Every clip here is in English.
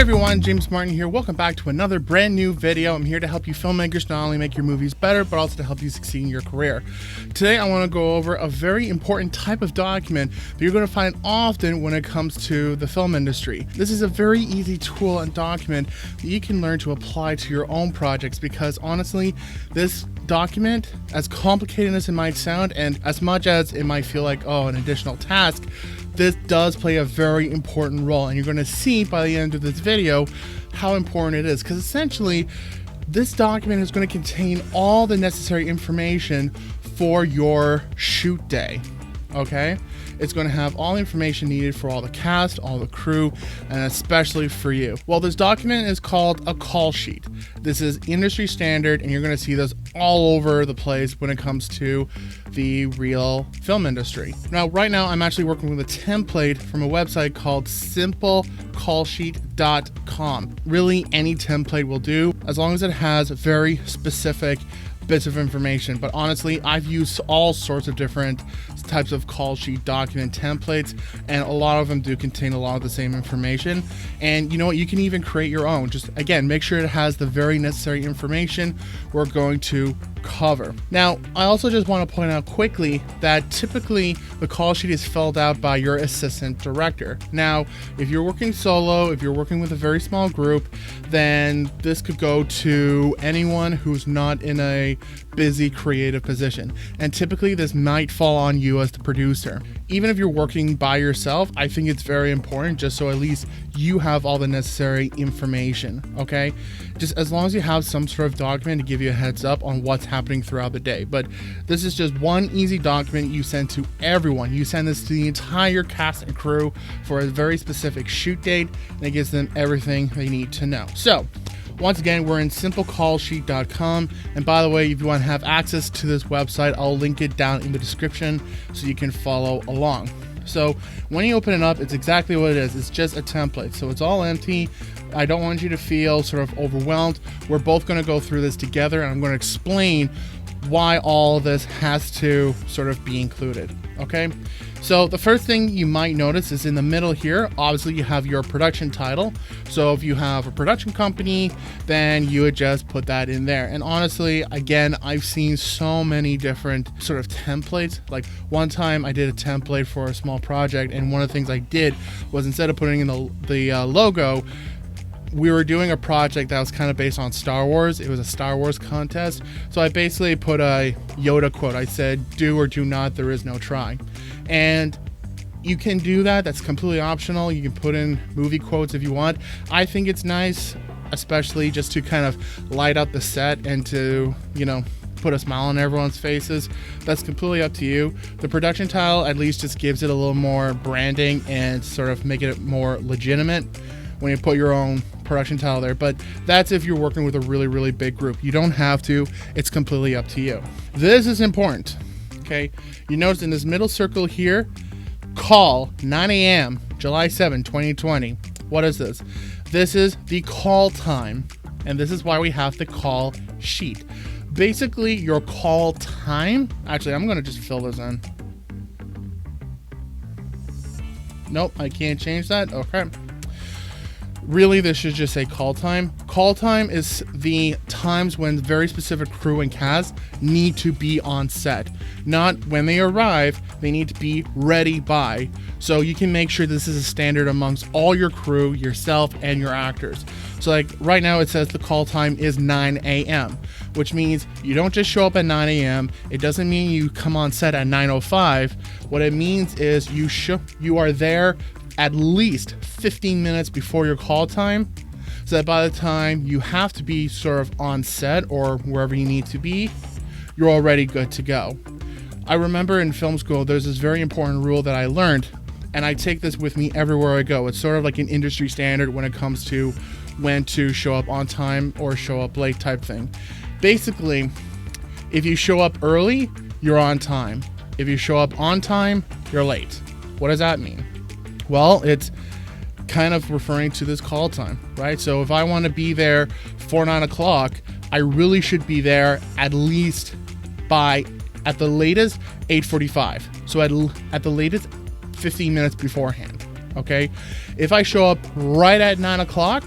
everyone, James Martin here. Welcome back to another brand new video. I'm here to help you filmmakers not only make your movies better, but also to help you succeed in your career. Today, I want to go over a very important type of document that you're going to find often when it comes to the film industry. This is a very easy tool and document that you can learn to apply to your own projects because honestly, this document, as complicated as it might sound, and as much as it might feel like, oh, an additional task, this does play a very important role, and you're going to see by the end of this video how important it is, because essentially this document is going to contain all the necessary information for your shoot day. Okay, it's going to have all the information needed for all the cast, all the crew, and especially for you. Well, this document is called a call sheet. This is industry standard, and you're going to see this all over the place when it comes to the real film industry. Now, right now, I'm actually working with a template from a website called simplecallsheet.com. Really, any template will do, as long as it has very specific bits of information. But honestly, I've used all sorts of different types of call sheet document templates, and a lot of them do contain a lot of the same information. And you know what, you can even create your own. Just again, make sure it has the very necessary information we're going to cover. Now, I also just want to point out quickly that typically the call sheet is filled out by your assistant director. Now, if you're working solo, if you're working with a very small group, then this could go to anyone who's not in a busy creative position. And typically this might fall on you as the producer. Even if you're working by yourself, I think it's very important just so at least you have all the necessary information, okay? Just as long as you have some sort of document to give you a heads up on what's happening throughout the day. But this is just one easy document you send to everyone. You send this to the entire cast and crew for a very specific shoot date, and it gives them everything they need to know. So, once again, we're in simplecallsheet.com, and by the way, if you want to have access to this website, I'll link it down in the description so you can follow along. So when you open it up, it's exactly what it is. It's just a template, so it's all empty. I don't want you to feel sort of overwhelmed. We're both going to go through this together, and I'm going to explain why all of this has to sort of be included, okay? So the first thing you might notice is in the middle here, obviously you have your production title. So if you have a production company, then you would just put that in there. And honestly, again, I've seen so many different sort of templates. Like one time I did a template for a small project, and one of the things I did was instead of putting in the logo, we were doing a project that was kind of based on Star Wars. It was a Star Wars contest. So I basically put a Yoda quote. I said, "Do or do not, there is no try." And you can do that. That's completely optional. You can put in movie quotes if you want. I think it's nice, especially just to kind of light up the set and to, you know, put a smile on everyone's faces. That's completely up to you. The production title at least just gives it a little more branding and sort of make it more legitimate when you put your own production title there. But that's if you're working with a really, really big group. You don't have to. It's completely up to you. This is important. Okay, you notice in this middle circle here, call 9 a.m. July 7, 2020. What is this? This is the call time, and this is why we have the call sheet. Basically, your call time, actually, I'm going to just fill this in. Nope, I can't change that. Okay. Really, this should just say call time. Call time is the times when very specific crew and cast need to be on set. Not when they arrive, they need to be ready by. So you can make sure this is a standard amongst all your crew, yourself, and your actors. So like right now it says the call time is 9 a.m., which means you don't just show up at 9 a.m. It doesn't mean you come on set at 9:05. What it means is you are there at least 15 minutes before your call time, so that by the time you have to be sort of on set or wherever you need to be, you're already good to go. I remember in film school, there's this very important rule that I learned, and I take this with me everywhere I go. It's sort of like an industry standard when it comes to when to show up on time or show up late type thing. Basically, if you show up early, you're on time. If you show up on time, you're late. What does that mean? Well, it's kind of referring to this call time, right? So if I want to be there for 9 o'clock, I really should be there at least by, at the latest, 8:45. So at the latest, 15 minutes beforehand. Okay, if I show up right at 9 o'clock,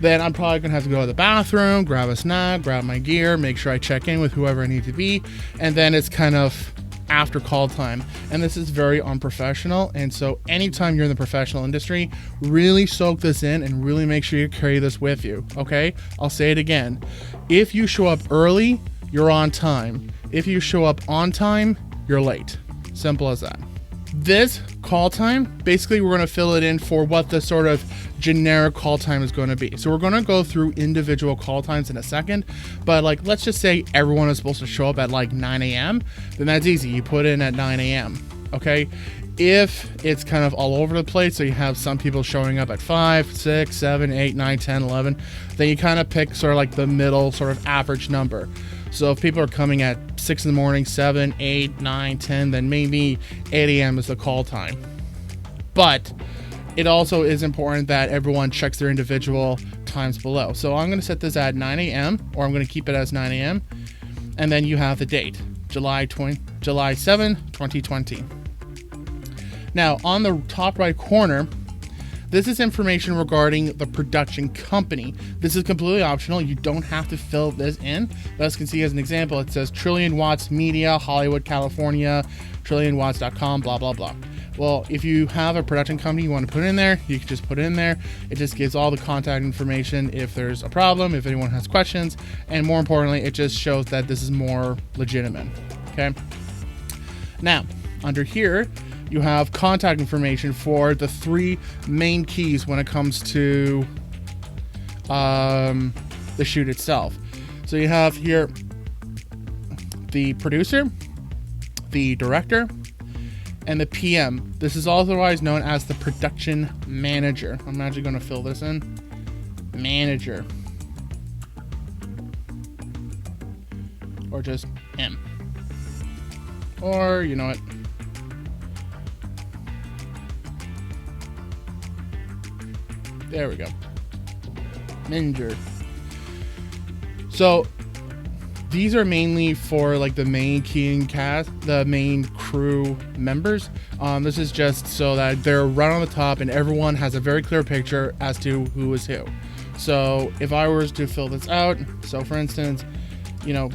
then I'm probably gonna have to go to the bathroom, grab a snack, grab my gear, make sure I check in with whoever I need to be, and then it's kind of after call time. And this is very unprofessional. And so anytime you're in the professional industry, really soak this in and really make sure you carry this with you. Okay, I'll say it again. If you show up early, you're on time. If you show up on time, you're late. Simple as that. This call time, basically we're going to fill it in for what the sort of generic call time is going to be. So we're going to go through individual call times in a second, but like, let's just say everyone is supposed to show up at like 9 a.m. Then that's easy. You put in at 9 a.m. Okay. If it's kind of all over the place, so you have some people showing up at 5, 6, 7, 8, 9, 10, 11, then you kind of pick sort of like the middle sort of average number. So if people are coming at 6 in the morning, 7, 8, 9, 10, then maybe 8 a.m. is the call time. But it also is important that everyone checks their individual times below. So I'm going to set this at 9 a.m. or I'm going to keep it as 9 a.m. And then you have the date, July 7, 2020. Now on the top right corner, this is information regarding the production company. This is completely optional. You don't have to fill this in. As you can see as an example, it says Trillion Watts Media, Hollywood, California, trillionwatts.com, blah, blah, blah. Well, if you have a production company you want to put in there, you can just put it in there. It just gives all the contact information if there's a problem, if anyone has questions, and more importantly, it just shows that this is more legitimate, okay? Now, under here, you have contact information for the 3 main keys when it comes to the shoot itself. So you have here the producer, the director, and the PM. This is otherwise known as the production manager. I'm actually going to fill this in. Manager. Or just M. Or, you know what? There we go. Manager. So these are mainly for like the main key and cast, the main crew members. This is just so that they're right on the top and everyone has a very clear picture as to who is who. So if I was to fill this out, so for instance, you know,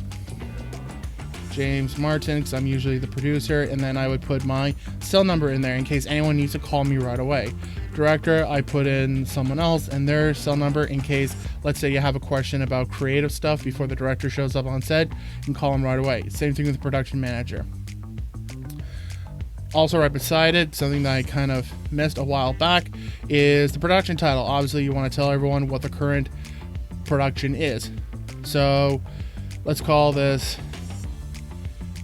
James Martin, because I'm usually the producer, and then I would put my cell number in there in case anyone needs to call me right away. Director, I put in someone else and their cell number in case, let's say you have a question about creative stuff before the director shows up on set, you can call him right away. Same thing with the production manager. Also right beside it, something that I kind of missed a while back, is the production title. Obviously you want to tell everyone what the current production is. So let's call this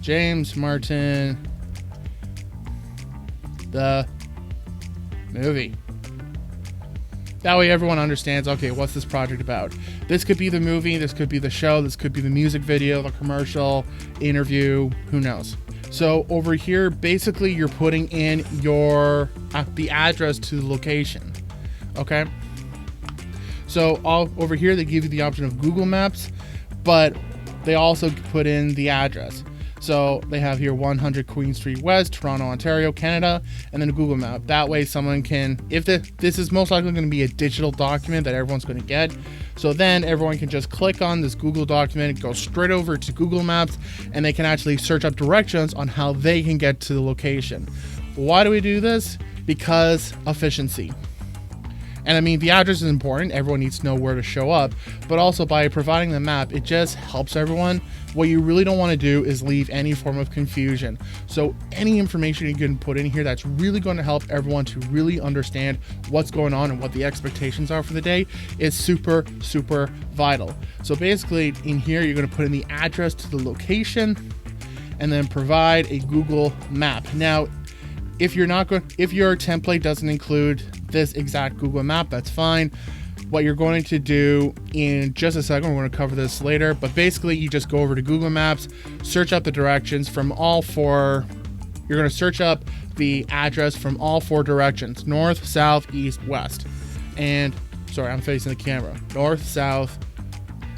James Martin, the movie. That way everyone understands, okay, what's this project about? This could be the movie, this could be the show, this could be the music video, the commercial, interview, who knows. So over here, basically you're putting in your the address to the location, okay? So over here, they give you the option of Google Maps, but they also put in the address. So they have here 100 Queen Street West, Toronto, Ontario, Canada, and then a Google map. That way someone can, if this is most likely going to be a digital document that everyone's going to get. So then everyone can just click on this Google document, go straight over to Google Maps, and they can actually search up directions on how they can get to the location. Why do we do this? Because efficiency. And I mean, the address is important. Everyone needs to know where to show up. But also by providing the map, it just helps everyone. What you really don't want to do is leave any form of confusion. So any information you can put in here that's really going to help everyone to really understand what's going on and what the expectations are for the day is super, super vital. So basically in here, you're going to put in the address to the location and then provide a Google map. Now, if your template doesn't include this exact Google map, that's fine. What you're going to do in just a second, we're going to cover this later, but basically you just go over to Google Maps, search up the directions from all 4. You're going to search up the address from all 4 directions: north, south, east, west. And sorry, I'm facing the camera. North, south,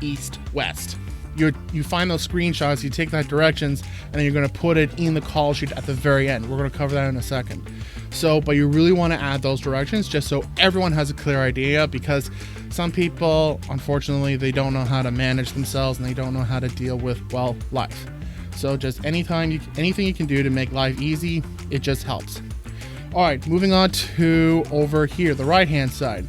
east, west. You find those screenshots, you take that directions, and then you're going to put it in the call sheet at the very end. We're going to cover that in a second. So, but you really want to add those directions just so everyone has a clear idea, because some people, unfortunately, they don't know how to manage themselves and they don't know how to deal with, well, life. So just anything you can do to make life easy, it just helps. All right, moving on to over here, the right-hand side.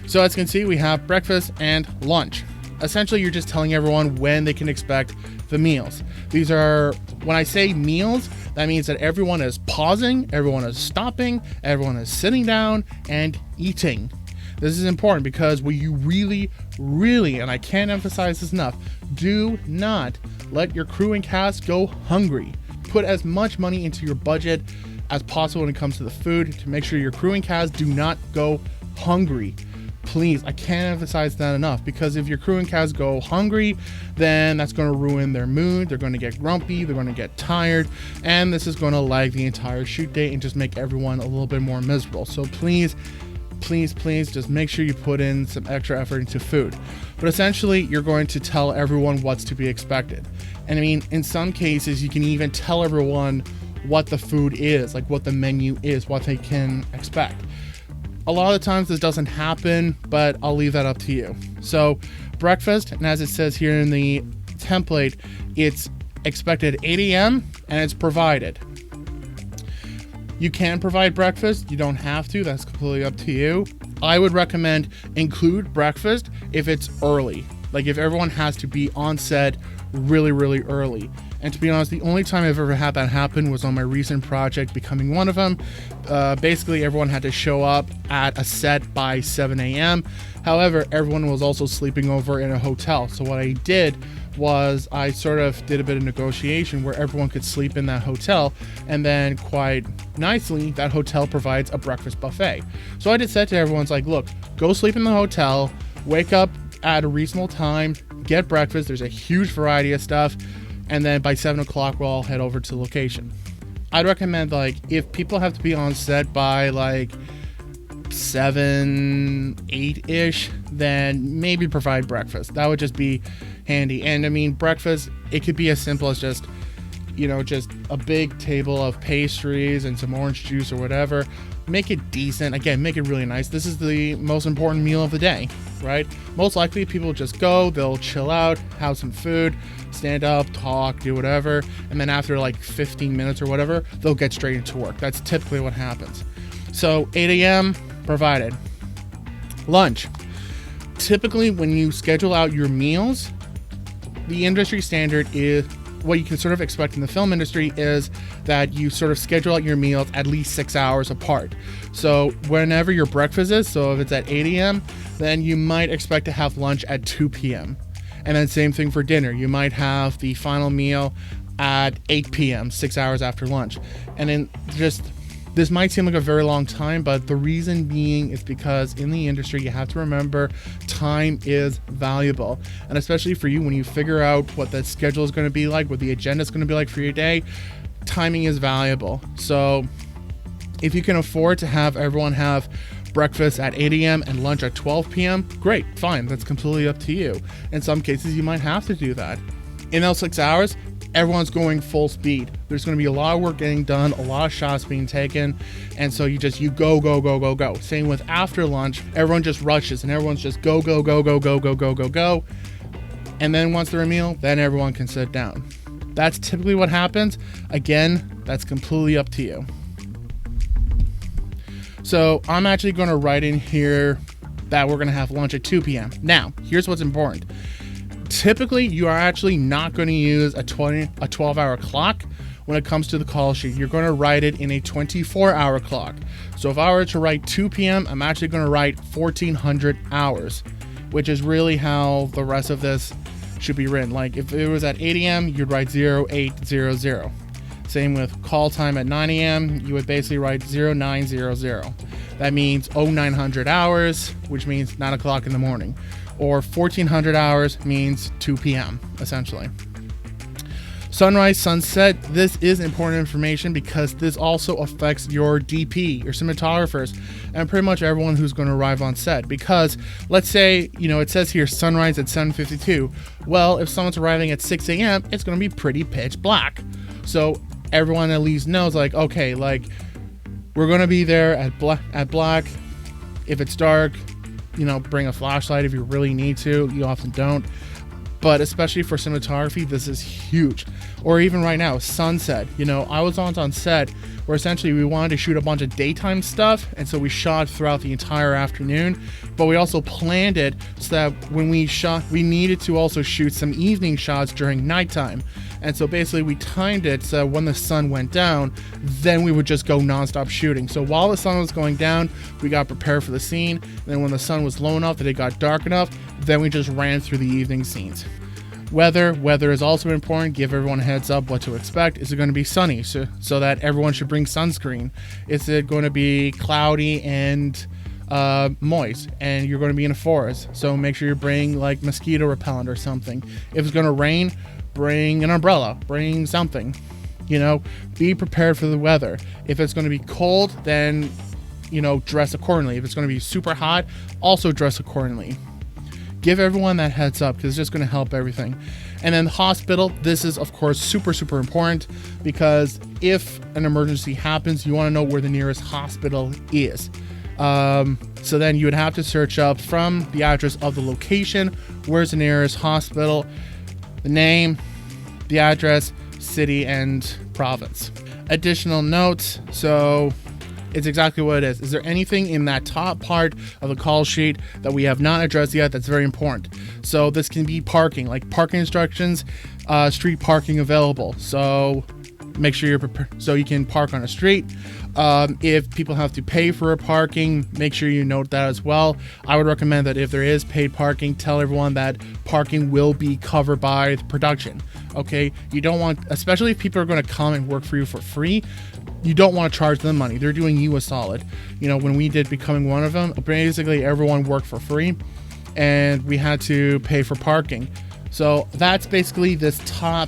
So as you can see, we have breakfast and lunch. Essentially, you're just telling everyone when they can expect the meals. These are, when I say meals, that means that everyone is pausing, everyone is stopping, everyone is sitting down and eating. This is important because what you really, and I can't emphasize this enough, do not let your crew and cast go hungry. Put as much money into your budget as possible when it comes to the food to make sure your crew and cast do not go hungry. Please, I can't emphasize that enough, because if your crew and cast go hungry, then that's going to ruin their mood. They're going to get grumpy, they're going to get tired, and this is going to lag the entire shoot day and just make everyone a little bit more miserable. So please just make sure you put in some extra effort into food. But essentially, you're going to tell everyone what's to be expected. And I mean, in some cases, you can even tell everyone what the food is, like what the menu is, what they can expect. A lot of the times this doesn't happen, but I'll leave that up to you. So breakfast, and as it says here in the template, it's expected 8 a.m. and it's provided. You can provide breakfast, you don't have to, that's completely up to you. I would recommend include breakfast if it's early, like if everyone has to be on set really early. And to be honest, the only time I've ever had that happen was on my recent project, Becoming One of Them. Basically, everyone had to show up at a set by 7 a.m. However, everyone was also sleeping over in a hotel. So what I did was I sort of did a bit of negotiation where everyone could sleep in that hotel, and then quite nicely, that hotel provides a breakfast buffet. So I just said to everyone, like, look, go sleep in the hotel, wake up at a reasonable time, get breakfast. There's a huge variety of stuff. And then by 7 o'clock, we'll all head over to location. I'd recommend, like, if people have to be on set by like 7, 8-ish, then maybe provide breakfast. That would just be handy. And I mean, breakfast, it could be as simple as just, just a big table of pastries and some orange juice or whatever. Make it decent. Again, make it really nice. This is the most important meal of the day, right? Most likely people just go, they'll chill out, have some food, stand up, talk, do whatever, and then after like 15 minutes or whatever, they'll get straight into work. That's typically what happens. So 8 a.m. provided. Lunch. Typically when you schedule out your meals, the industry standard is, what you can sort of expect in the film industry is that you sort of schedule out your meals at least 6 hours apart. So whenever your breakfast is, so if it's at 8 a.m., then you might expect to have lunch at 2 p.m. And then same thing for dinner. You might have the final meal at 8 p.m., 6 hours after lunch. And then this might seem like a very long time, but the reason being is because in the industry, you have to remember time is valuable. And especially for you, when you figure out what the schedule is going to be like, what the agenda is going to be like for your day, timing is valuable. So if you can afford to have everyone have breakfast at 8 a.m. and lunch at 12 p.m., great, fine. That's completely up to you. In some cases, you might have to do that. In those 6 hours, everyone's going full speed. There's going to be a lot of work getting done, a lot of shots being taken, and so you go. Same with after lunch, everyone just rushes and everyone's just go. And then once they're a meal, then everyone can sit down. That's typically what happens. Again, that's completely up to you. So I'm actually going to write in here that we're going to have lunch at 2 p.m. Now, here's what's important. Typically, you are actually not going to use a 12-hour clock when it comes to the call sheet. You're going to write it in a 24-hour clock. So if I were to write 2 p.m., I'm actually going to write 1,400 hours, which is really how the rest of this should be written. Like if it was at 8 a.m., you'd write 0800. Same with call time at 9 a.m., you would basically write 0900. That means 0900 hours, which means 9 o'clock in the morning. Or 1,400 hours means 2 p.m., essentially. Sunrise, sunset, this is important information because this also affects your DP, your cinematographers, and pretty much everyone who's going to arrive on set. Because let's say, it says here sunrise at 7:52. Well, if someone's arriving at 6 a.m., it's going to be pretty pitch black. So everyone at least knows, like, okay, like We're going to be there at black. If it's dark, bring a flashlight if you really need to. You often don't. But especially for cinematography, this is huge. Or even right now, sunset. I was on set where essentially we wanted to shoot a bunch of daytime stuff, and so we shot throughout the entire afternoon. But we also planned it so that when we shot, we needed to also shoot some evening shots during nighttime. And so basically we timed it so when the sun went down, then we would just go nonstop shooting. So while the sun was going down, we got prepared for the scene. And then when the sun was low enough that it got dark enough, then we just ran through the evening scenes. Weather is also important. Give everyone a heads up what to expect. Is it going to be sunny so that everyone should bring sunscreen? Is it going to be cloudy and moist and you're going to be in a forest? So make sure you bring like mosquito repellent or something. If it's going to rain, bring an umbrella, bring something. Be prepared for the weather. If it's going to be cold, then dress accordingly. If it's going to be super hot, also dress accordingly. Give everyone that heads up because it's just going to help everything. And then the hospital, this is of course super important because if an emergency happens, you want to know where the nearest hospital is. So then you would have to search up from the address of the location, where's the nearest hospital, the name, the address, city, and province. Additional notes, so it's exactly what it is. Is there anything in that top part of the call sheet that we have not addressed yet that's very important? So this can be parking, like parking instructions, street parking available. So make sure you're prepared so you can park on a street. If people have to pay for a parking, make sure you note that as well. I would recommend that if there is paid parking, tell everyone that parking will be covered by the production. Okay, you don't want, especially if people are going to come and work for you for free, you don't want to charge them money. They're doing you a solid. When we did Becoming One of Them, basically everyone worked for free and we had to pay for parking. So that's basically this top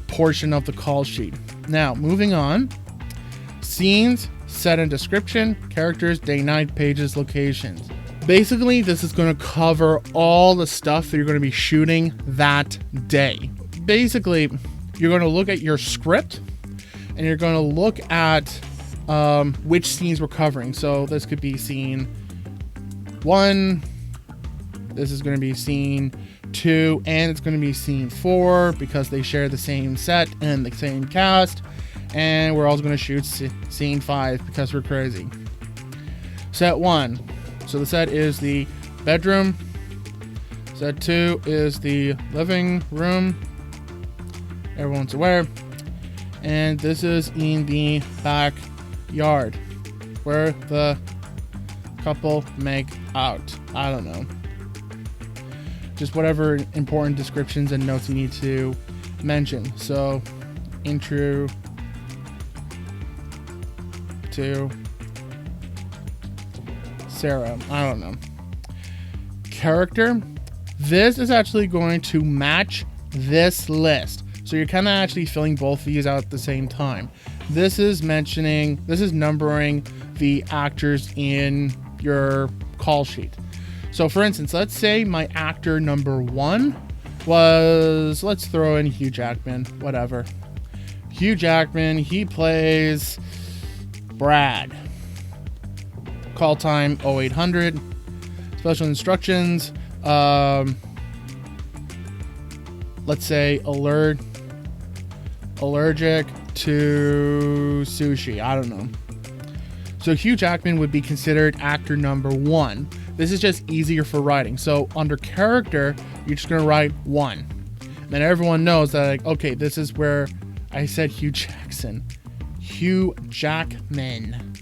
portion of the call sheet. Now, moving on. Scenes, set and description, characters, day, night, pages, locations. Basically, this is going to cover all the stuff that you're going to be shooting that day. Basically, you're going to look at your script and you're going to look at which scenes we're covering. So this could be scene 1, this is going to be scene 2, and it's going to be scene 4 because they share the same set and the same cast. And we're also going to shoot scene 5 because we're crazy. Set 1. So the set is the bedroom. Set 2 is the living room. Everyone's aware. And this is in the backyard where the couple make out. I don't know. Just whatever important descriptions and notes you need to mention. So, intro to Sarah. I don't know. Character. This is actually going to match this list. So you're kind of actually filling both of these out at the same time. This is numbering the actors in your call sheet. So for instance, let's say my actor number 1 was, let's throw in Hugh Jackman, whatever. Hugh Jackman, he plays Brad. Call time 0800. Special instructions. Let's say allergic to sushi. I don't know. So Hugh Jackman would be considered actor number 1. This is just easier for writing. So under character, you're just going to write 1. And then everyone knows that, like, okay, this is where I said Hugh Jackson. Hugh Jackman.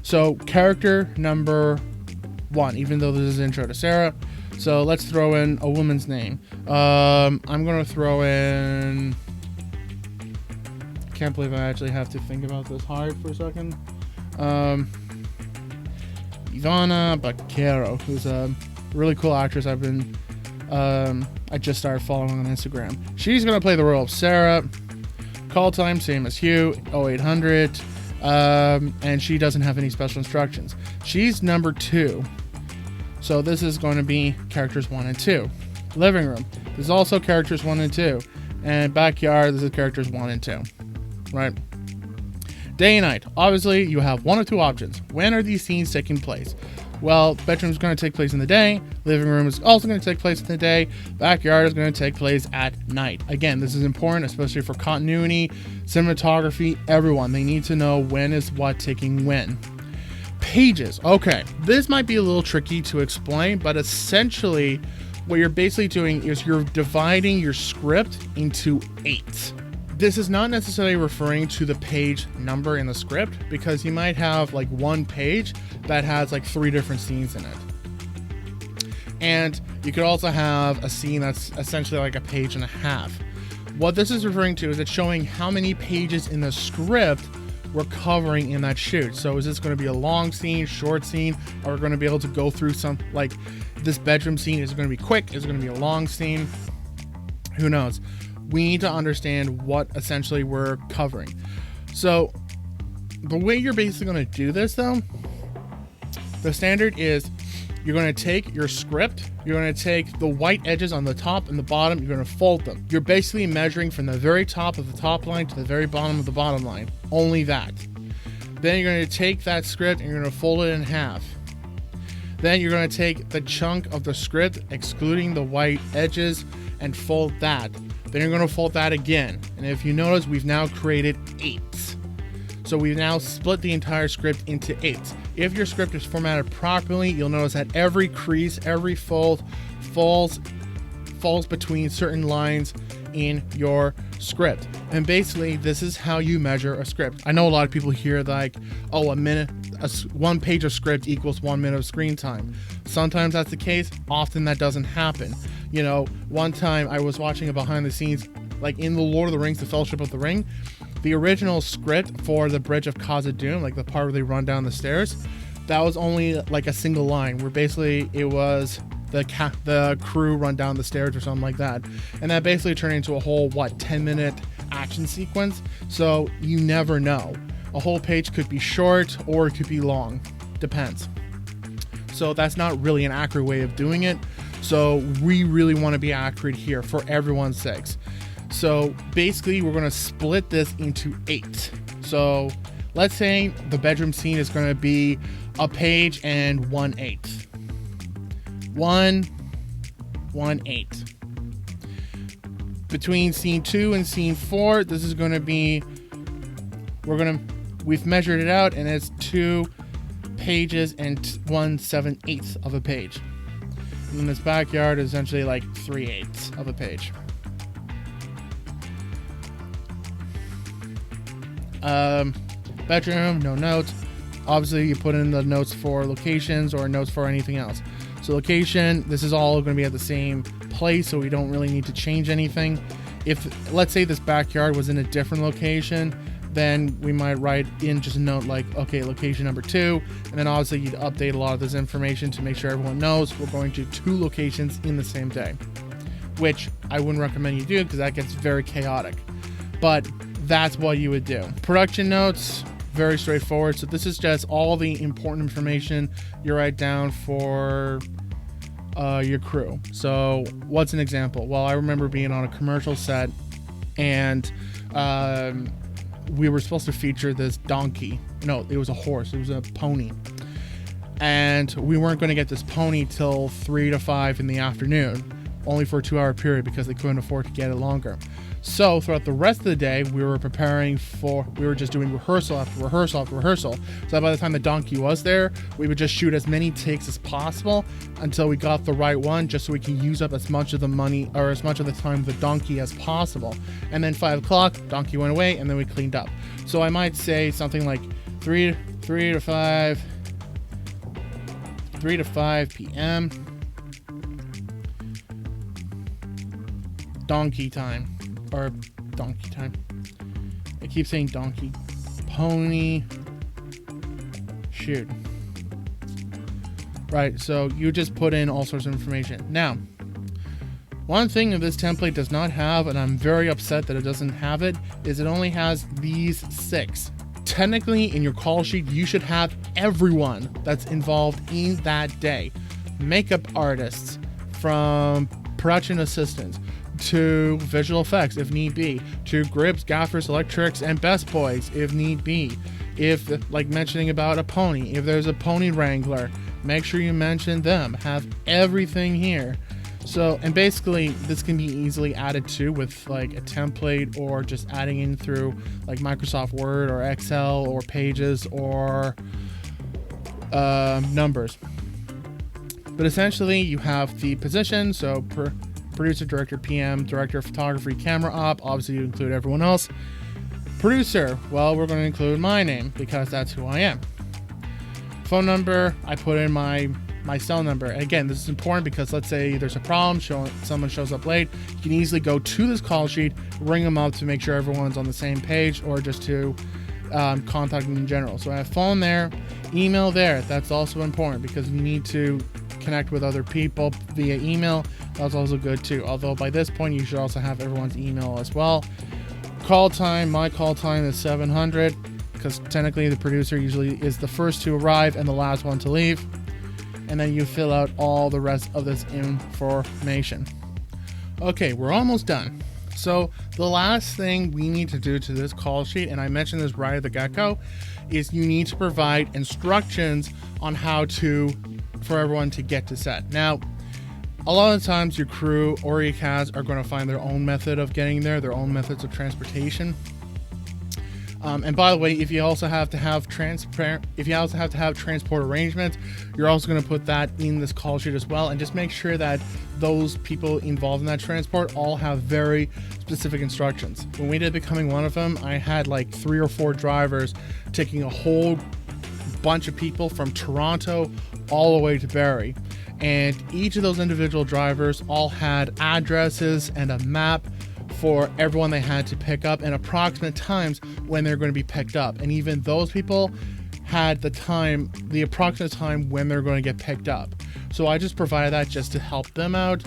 So character number 1, even though this is intro to Sarah. So let's throw in a woman's name. I'm going to throw in... I can't believe I actually have to think about this hard for a second. Ivana Baquero, who's a really cool actress I just started following on Instagram. She's going to play the role of Sarah. Call time, same as Hugh, 0800. And she doesn't have any special instructions. She's number 2. So this is going to be characters 1 and 2. Living room. This is also characters 1 and 2. And backyard, this is characters 1 and 2. Right? Day and night. Obviously, you have one of two options. When are these scenes taking place? Well, bedroom is going to take place in the day. Living room is also going to take place in the day. Backyard is going to take place at night. Again, this is important, especially for continuity, cinematography, everyone. They need to know when is what taking when. Pages. Okay, this might be a little tricky to explain, but essentially what you're basically doing is you're dividing your script into 8. This is not necessarily referring to the page number in the script, because you might have like one page that has like 3 different scenes in it. And you could also have a scene that's essentially like a page and a half. What this is referring to is it's showing how many pages in the script we're covering in that shoot. So is this going to be a long scene, short scene? Are we going to be able to go through some, like this bedroom scene? Is it going to be quick? Is it going to be a long scene? Who knows? We need to understand what essentially we're covering. So the way you're basically going to do this though, the standard is you're going to take your script, you're going to take the white edges on the top and the bottom, you're going to fold them. You're basically measuring from the very top of the top line to the very bottom of the bottom line. Only that. Then you're going to take that script and you're going to fold it in half. Then you're going to take the chunk of the script, excluding the white edges, and fold that. Then you're going to fold that again. And if you notice, we've now created 8. So we've now split the entire script into 8. If your script is formatted properly, you'll notice that every crease, every fold falls between certain lines in your script. And basically, this is how you measure a script. I know a lot of people hear like, oh, one page of script equals 1 minute of screen time. Sometimes that's the case. Often that doesn't happen. You know, one time I was watching a behind the scenes, like in The Lord of the Rings, The Fellowship of the Ring, the original script for the Bridge of Khazad-dûm, like the part where they run down the stairs, that was only like a single line where basically it was the crew run down the stairs or something like that. And that basically turned into a whole, 10-minute action sequence. So you never know. A whole page could be short or it could be long. Depends. So that's not really an accurate way of doing it. So we really want to be accurate here for everyone's sakes. So basically we're going to split this into 8. So let's say the bedroom scene is going to be a page and 1/8. 1/8. Between scene 2 and scene 4, this is going to be, we've measured it out and it's 2 pages and 1/7/8 of a page. And then this backyard is essentially like 3/8 of a page. Bedroom, no notes. Obviously you put in the notes for locations or notes for anything else. So location, this is all going to be at the same place, so we don't really need to change anything. If, let's say this backyard was in a different location, then we might write in just a note like, okay, location number 2, and then obviously you'd update a lot of this information to make sure everyone knows we're going to 2 locations in the same day, which I wouldn't recommend you do because that gets very chaotic, but that's what you would do. Production notes, very straightforward. So this is just all the important information you write down for your crew. So what's an example? Well, I remember being on a commercial set and we were supposed to feature this donkey. No, it was a horse. It was a pony. And we weren't going to get this pony till 3 to 5 in the afternoon, only for a 2-hour period because they couldn't afford to get it longer. So throughout the rest of the day, we were just doing rehearsal after rehearsal after rehearsal. So by the time the donkey was there, we would just shoot as many takes as possible until we got the right one, just so we can use up as much of the money or as much of the time of the donkey as possible. And then 5 o'clock, donkey went away, and then we cleaned up. So I might say something like 3 to 5 p.m. Donkey time. Or donkey time. I keep saying donkey. Pony. Shoot. Right, so you just put in all sorts of information. Now, one thing that this template does not have, and I'm very upset that it doesn't have it, is it only has these 6. Technically, in your call sheet, you should have everyone that's involved in that day. Makeup artists, from production assistants, to visual effects if need be, to grips, gaffers, electrics, and best boys if need be. If, like mentioning about a pony, if there's a pony wrangler, make sure you mention them. Have everything here. So, and basically this can be easily added to with like a template, or just adding in through like Microsoft Word or Excel or Pages or Numbers. But essentially you have the position, so producer, director, PM, director of photography, camera op, obviously you include everyone else. Producer, well, we're going to include my name because that's who I am. Phone number, I put in my cell number. Again, this is important because let's say there's a problem, someone shows up late, you can easily go to this call sheet, ring them up to make sure everyone's on the same page, or just to contact them in general. So I have phone there, email there. That's also important because you need to connect with other people via email. That's also good too. Although by this point you should also have everyone's email as well. Call time, my call time is 700 because technically the producer usually is the first to arrive and the last one to leave. And then you fill out all the rest of this information. Okay, we're almost done. So the last thing we need to do to this call sheet, and I mentioned this right at the get-go, is you need to provide instructions on how for everyone to get to set. Now, a lot of times your crew or your cast are going to find their own method of getting there, their own methods of transportation. And by the way, if you also have to have transport arrangements, you're also going to put that in this call sheet as well. And just make sure that those people involved in that transport all have very specific instructions. When we did Becoming One of Them, I had like 3 or 4 drivers taking a whole bunch of people from Toronto all the way to Barrie. And each of those individual drivers all had addresses and a map for everyone they had to pick up and approximate times when they're going to be picked up. And even those people had the approximate time when they're going to get picked up. So I just provided that just to help them out.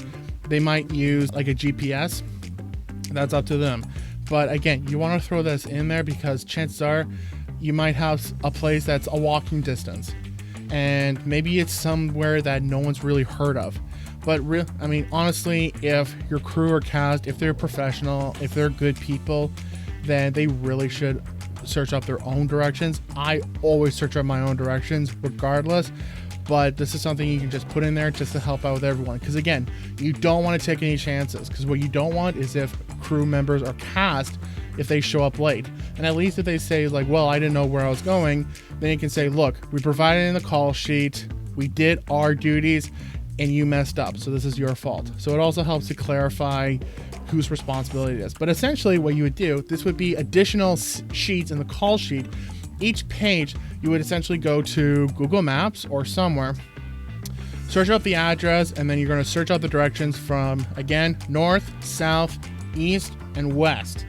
They might use like a GPS. That's up to them. But again, you want to throw this in there because chances are you might have a place that's a walking distance. And maybe it's somewhere that no one's really heard of. But honestly, if your crew or cast, if they're professional, if they're good people, then they really should search up their own directions. I always search up my own directions regardless, but this is something you can just put in there just to help out with everyone. Because again, you don't want to take any chances, because what you don't want is if crew members or cast, if they show up late. And at least if they say like, well, I didn't know where I was going, then you can say, look, we provided in the call sheet, we did our duties, and you messed up, so this is your fault. So it also helps to clarify whose responsibility it is. But essentially what you would do, this would be additional sheets in the call sheet. Each page, you would essentially go to Google Maps or somewhere, search up the address, and then you're going to search out the directions from, again, north, south, east, and west.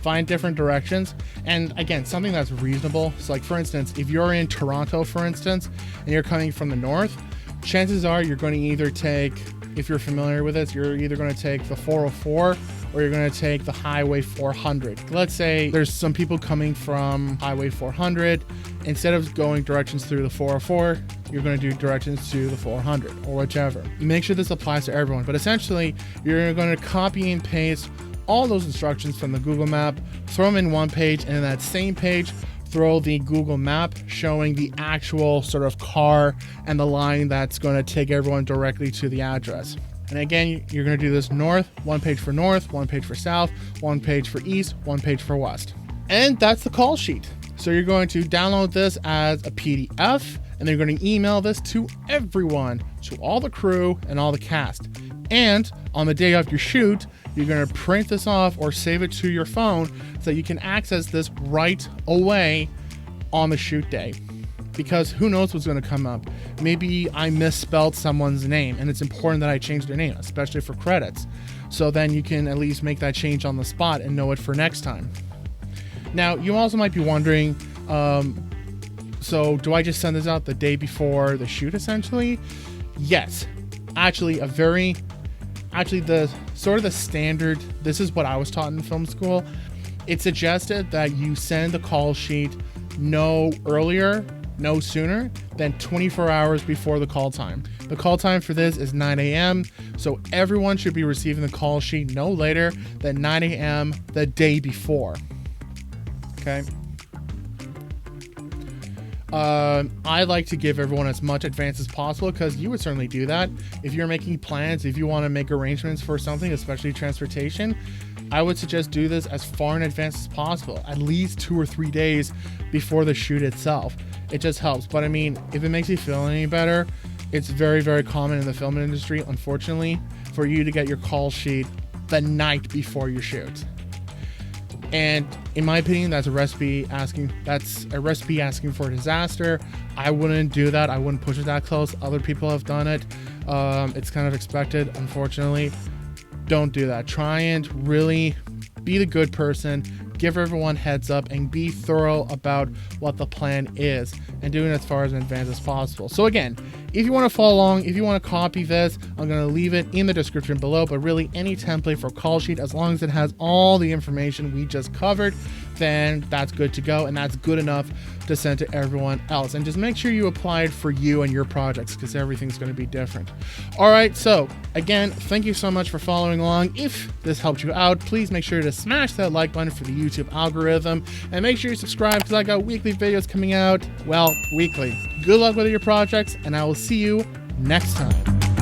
Find different directions, and again, something that's reasonable. So like for instance, if you're in Toronto, for instance, and you're coming from the north, chances are you're going to either take, if you're familiar with this, you're either going to take the 404 or you're going to take the Highway 400. Let's say there's some people coming from Highway 400. Instead of going directions through the 404, you're going to do directions to the 400 or whichever. Make sure this applies to everyone. But essentially, you're going to copy and paste all those instructions from the Google map, throw them in one page, and in that same page, throw the Google map showing the actual sort of car and the line that's going to take everyone directly to the address. And again, you're going to do this north, one page for north, one page for south, one page for east, one page for west. And that's the call sheet. So you're going to download this as a PDF, and then you're going to email this to everyone, to all the crew and all the cast. And on the day of your shoot, you're going to print this off or save it to your phone so that you can access this right away on the shoot day. Because who knows what's going to come up. Maybe I misspelled someone's name and it's important that I change their name, especially for credits. So then you can at least make that change on the spot and know it for next time. Now, you also might be wondering, so do I just send this out the day before the shoot essentially? Yes. Actually, the sort of the standard, this is what I was taught in film school. It suggested that you send the call sheet no earlier no sooner than 24 hours before the call time. The call time for this is 9 a.m. So everyone should be receiving the call sheet no later than 9 a.m. the day before. Okay. I like to give everyone as much advance as possible, because you would certainly do that. If you're making plans, if you want to make arrangements for something, especially transportation, I would suggest do this as far in advance as possible, at least 2 or 3 days before the shoot itself. It just helps. But I mean, if it makes you feel any better, it's very, very common in the film industry, unfortunately, for you to get your call sheet the night before your shoot. And in my opinion, that's a recipe asking for disaster. I wouldn't do that. I wouldn't push it that close. Other people have done it. It's kind of expected, unfortunately. Don't do that. Try and really be the good person, give everyone heads up, and be thorough about what the plan is, and do it as far as in advance as possible. So again, if you want to follow along, if you want to copy this, I'm going to leave it in the description below. But really, any template for call sheet, as long as it has all the information we just covered, then that's good to go, and that's good enough to send to everyone else. And just make sure you apply it for you and your projects, because everything's going to be different. All right, so again, thank you so much for following along. If this helped you out, please make sure to smash that like button for the YouTube algorithm, and make sure you subscribe, because I got weekly videos coming out, well, weekly. Good luck with your projects, and I will see you next time.